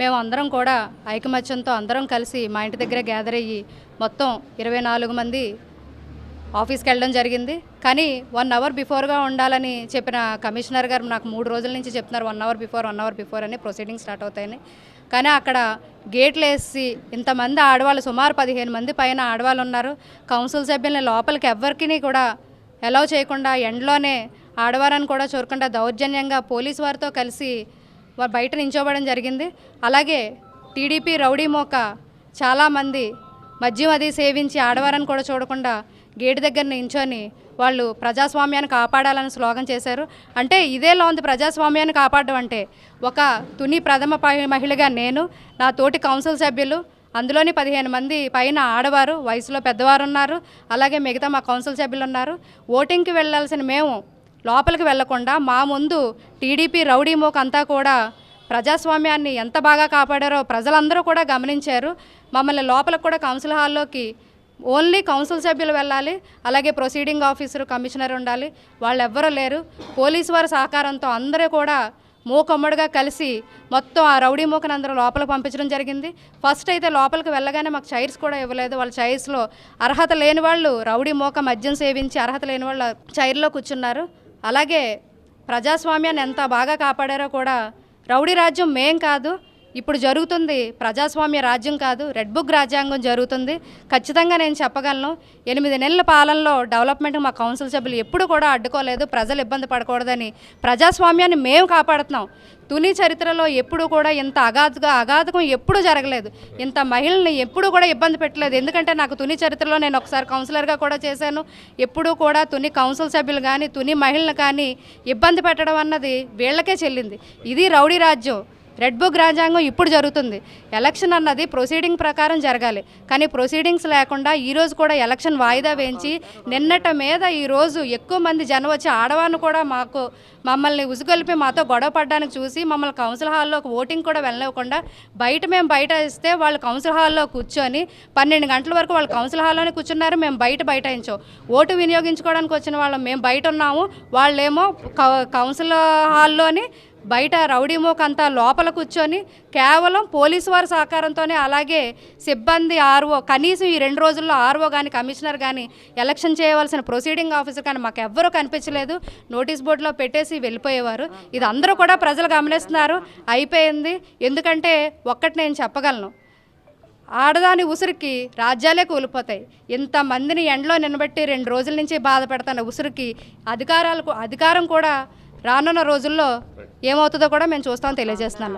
మేము అందరం కూడా ఐకమత్యంతో అందరం కలిసి మా ఇంటి దగ్గర గ్యాదర్ అయ్యి మొత్తం 24 మంది ఆఫీస్కి వెళ్ళడం జరిగింది. కానీ 1 అవర్ బిఫోర్గా ఉండాలని చెప్పిన కమిషనర్ గారు నాకు 3 రోజుల నుంచి చెప్తున్నారు 1 అవర్ బిఫోర్ అని ప్రొసీడింగ్ స్టార్ట్ అవుతాయని. కానీ అక్కడ గేట్లు వేసి ఇంతమంది ఆడవాళ్ళు సుమారు 15 మంది పైన ఆడవాళ్ళు ఉన్నారు. కౌన్సిల్ సభ్యుల్ని లోపలికి ఎవ్వరికి కూడా అలౌ చేయకుండా ఎండ్లోనే ఆడవారని కూడా చూడకుండా దౌర్జన్యంగా పోలీసు వారితో కలిసి బయట నించోబడడం జరిగింది. అలాగే టీడీపీ రౌడీ మోక చాలామంది మద్యం అది సేవించి ఆడవారని కూడా చూడకుండా గేటు దగ్గర నించొని వాళ్ళు ప్రజాస్వామ్యాన్ని కాపాడాలని స్లోగన్ చేశారు. అంటే ఇదేలా ఉంది ప్రజాస్వామ్యాన్ని కాపాడడం అంటే. ఒక తుని ప్రథమ మహిళగా నేను, నా తోటి కౌన్సిల్ సభ్యులు, అందులోని 15 మంది పైన ఆడవారు, వయసులో పెద్దవారు ఉన్నారు. అలాగే మిగతా మా కౌన్సిల్ సభ్యులు ఉన్నారు. ఓటింగ్కి వెళ్ళాల్సిన మేము లోపలికి వెళ్లకుండా మా ముందు టీడీపీ రౌడీ మోక అంతా కూడా ప్రజాస్వామ్యాన్ని ఎంత బాగా కాపాడారో ప్రజలందరూ కూడా గమనించారు. మమ్మల్ని లోపలికి కూడా కౌన్సిల్ హాల్లోకి ఓన్లీ కౌన్సిల్ సభ్యులు వెళ్ళాలి, అలాగే ప్రొసీడింగ్ ఆఫీసర్ కమిషనర్ ఉండాలి, వాళ్ళు ఎవ్వరూ లేరు. పోలీసు వారి సహకారంతో అందరూ కూడా మూకమ్మడిగా కలిసి మొత్తం ఆ రౌడీ మూకను అందరూ లోపలికి పంపించడం జరిగింది. ఫస్ట్ అయితే లోపలికి వెళ్ళగానే మాకు చైర్స్ కూడా ఇవ్వలేదు. వాళ్ళ చైర్స్లో అర్హత లేని వాళ్ళు, రౌడీ మూక మద్యం సేవించి అర్హత లేని వాళ్ళు చైర్లో కూర్చున్నారు. అలాగే ప్రజాస్వామ్యాన్ని ఎంత బాగా కాపాడారో కూడా. రౌడీ రాజ్యం మేం కాదు, ఇప్పుడు జరుగుతుంది ప్రజాస్వామ్య రాజ్యం కాదు, రెడ్ బుక్ రాజ్యాంగం జరుగుతుంది. ఖచ్చితంగా నేను చెప్పగలను. 8 నెలల పాలనలో డెవలప్మెంట్ మా కౌన్సిల్ సభ్యులు ఎప్పుడు కూడా అడ్డుకోలేదు. ప్రజలు ఇబ్బంది పడకూడదని ప్రజాస్వామ్యాన్ని మేము కాపాడుతున్నాం. తుని చరిత్రలో ఎప్పుడు కూడా ఇంత అగాధకం ఎప్పుడూ జరగలేదు. ఇంత మహిళల్ని ఎప్పుడూ కూడా ఇబ్బంది పెట్టలేదు. ఎందుకంటే నాకు తుని చరిత్రలో నేను ఒకసారి కౌన్సిలర్గా కూడా చేశాను. ఎప్పుడూ కూడా తుని కౌన్సిల్ సభ్యులు కానీ తుని మహిళలు కానీ ఇబ్బంది పెట్టడం అన్నది వీళ్ళకే చెల్లింది. ఇది రౌడీ రాజ్యం, రెడ్ బుక్ రాజ్యాంగం ఇప్పుడు జరుగుతుంది. ఎలక్షన్ అన్నది ప్రొసీడింగ్ ప్రకారం జరగాలి. కానీ ప్రొసీడింగ్స్ లేకుండా ఈరోజు కూడా ఎలక్షన్ వాయిదా వేయించి నిన్నట మీద ఈరోజు ఎక్కువ మంది జనం వచ్చి ఆడవారిని కూడా మమ్మల్ని ఉసుగొలిపి మాతో గొడవ పడడానికి చూసి మమ్మల్ని కౌన్సిల్ హాల్లోకి ఓటింగ్ కూడా వెళ్ళనివ్వకుండా మేము బయట ఇస్తే వాళ్ళు కౌన్సిల్ హాల్లో కూర్చొని 12 గంటల వరకు వాళ్ళు కౌన్సిల్ హాల్లోనే కూర్చున్నారు. మేము బయటాయించాం. ఓటు వినియోగించుకోవడానికి వచ్చిన వాళ్ళం మేము బయట ఉన్నాము, వాళ్ళేమో కౌన్సిల్ హాల్లోని బయట రౌడీ మోక అంతా లోపల కూర్చొని కేవలం పోలీసు వారి సహకారంతోనే, అలాగే సిబ్బంది ఆర్ఓ, కనీసం ఈ 2 రోజుల్లో ఆర్ఓ కానీ కమిషనర్ కానీ ఎలక్షన్ చేయవలసిన ప్రొసీడింగ్ ఆఫీసర్ కానీ మాకు ఎవ్వరూ కనిపించలేదు. నోటీస్ బోర్డులో పెట్టేసి వెళ్ళిపోయేవారు. ఇది అందరూ కూడా ప్రజలు గమనిస్తున్నారు. అయిపోయింది. ఎందుకంటే ఒక్కటి నేను చెప్పగలను, ఆడదాని ఉసురికి రాజ్యాలే కూలిపోతాయి. ఇంతమందిని ఎండలో నిలబెట్టి 2 రోజుల నుంచి బాధ పెడతాను ఉసురికి అధికారం కూడా రానున్న రోజుల్లో ఏమవుతుందో కూడా మేము చూస్తామని తెలియజేస్తున్నాను.